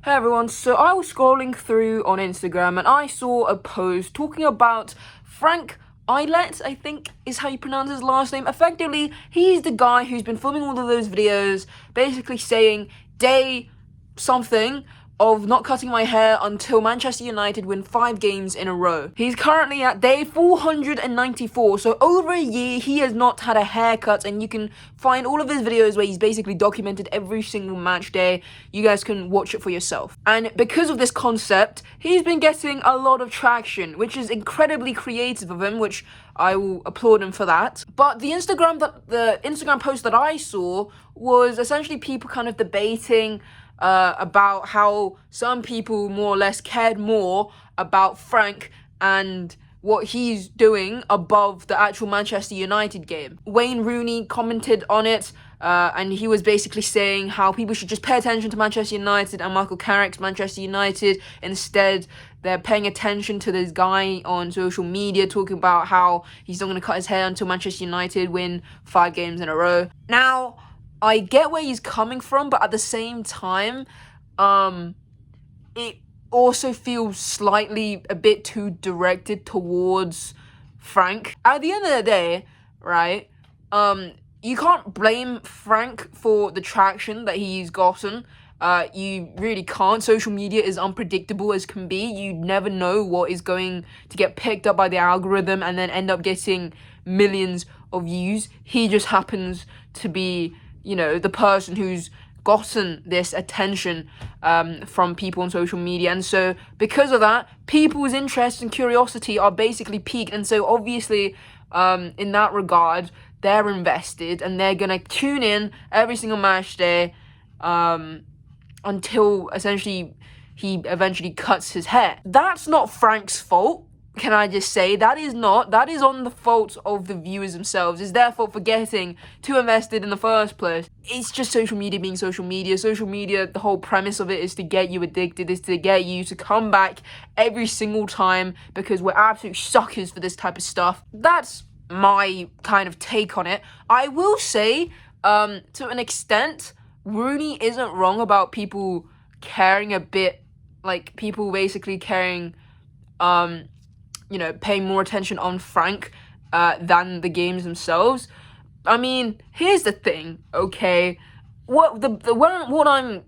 Hey everyone, so I was scrolling through on Instagram and I saw a post talking about Frank Eilert, I think is how you pronounce his last name. Effectively, he's the guy who's been filming all of those videos, basically saying day something of not cutting my hair until Manchester United win 5 games in a row. He's currently at day 494, so over a year he has not had a haircut, and you can find all of his videos where he's basically documented every single match day. You guys can watch it for yourself. And because of this concept, he's been getting a lot of traction, which is incredibly creative of him, which I will applaud him for that. But the Instagram post that I saw was essentially people kind of debating about how some people more or less cared more about Frank and what he's doing above the actual Manchester United game. Wayne Rooney commented on it, and he was basically saying how people should just pay attention to Manchester United and Michael Carrick's Manchester United. Instead, they're paying attention to this guy on social media talking about how he's not going to cut his hair until Manchester United win 5 games in a row. Now, I get where he's coming from, but at the same time, it also feels slightly a bit too directed towards Frank. At the end of the day, right, you can't blame Frank for the traction that he's gotten. You really can't. Social media is unpredictable as can be. You never know what is going to get picked up by the algorithm and then end up getting millions of views. He just happens to be, the person who's gotten this attention from people on social media. And so because of that, people's interest and curiosity are basically piqued. And so obviously, in that regard, they're invested and they're going to tune in every single match day until essentially he eventually cuts his hair. That's not Frank's fault. Can I just say, that is on the fault of the viewers themselves. It's their fault for getting too invested in the first place. It's just social media being social media. Social media, the whole premise of it is to get you addicted, is to get you to come back every single time because we're absolute suckers for this type of stuff. That's my kind of take on it. I will say, to an extent, Rooney isn't wrong about people caring a bit, like people basically caring, paying more attention on Frank than the games themselves. I mean, here's the thing, okay? What I'm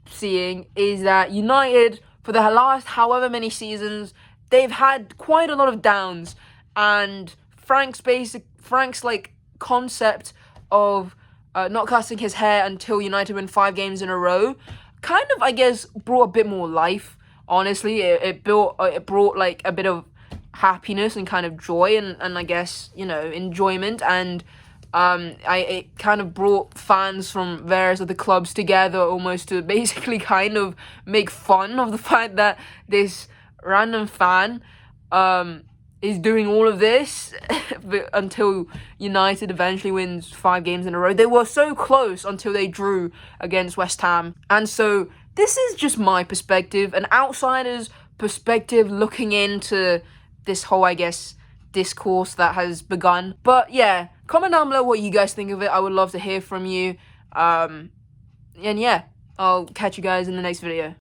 seeing is that United, for the last however many seasons, they've had quite a lot of downs, and Frank's concept of not cutting his hair until United win 5 games in a row kind of, I guess, brought a bit more life. Honestly, it brought like a bit of happiness and kind of joy and I guess, enjoyment, and it kind of brought fans from various other clubs together almost to basically kind of make fun of the fact that this random fan is doing all of this until United eventually wins 5 games in a row. They were so close until they drew against West Ham. And so this is just my perspective, an outsider's perspective looking into this whole, I guess, discourse that has begun. But yeah, comment down below what you guys think of it. I would love to hear from you. And yeah, I'll catch you guys in the next video.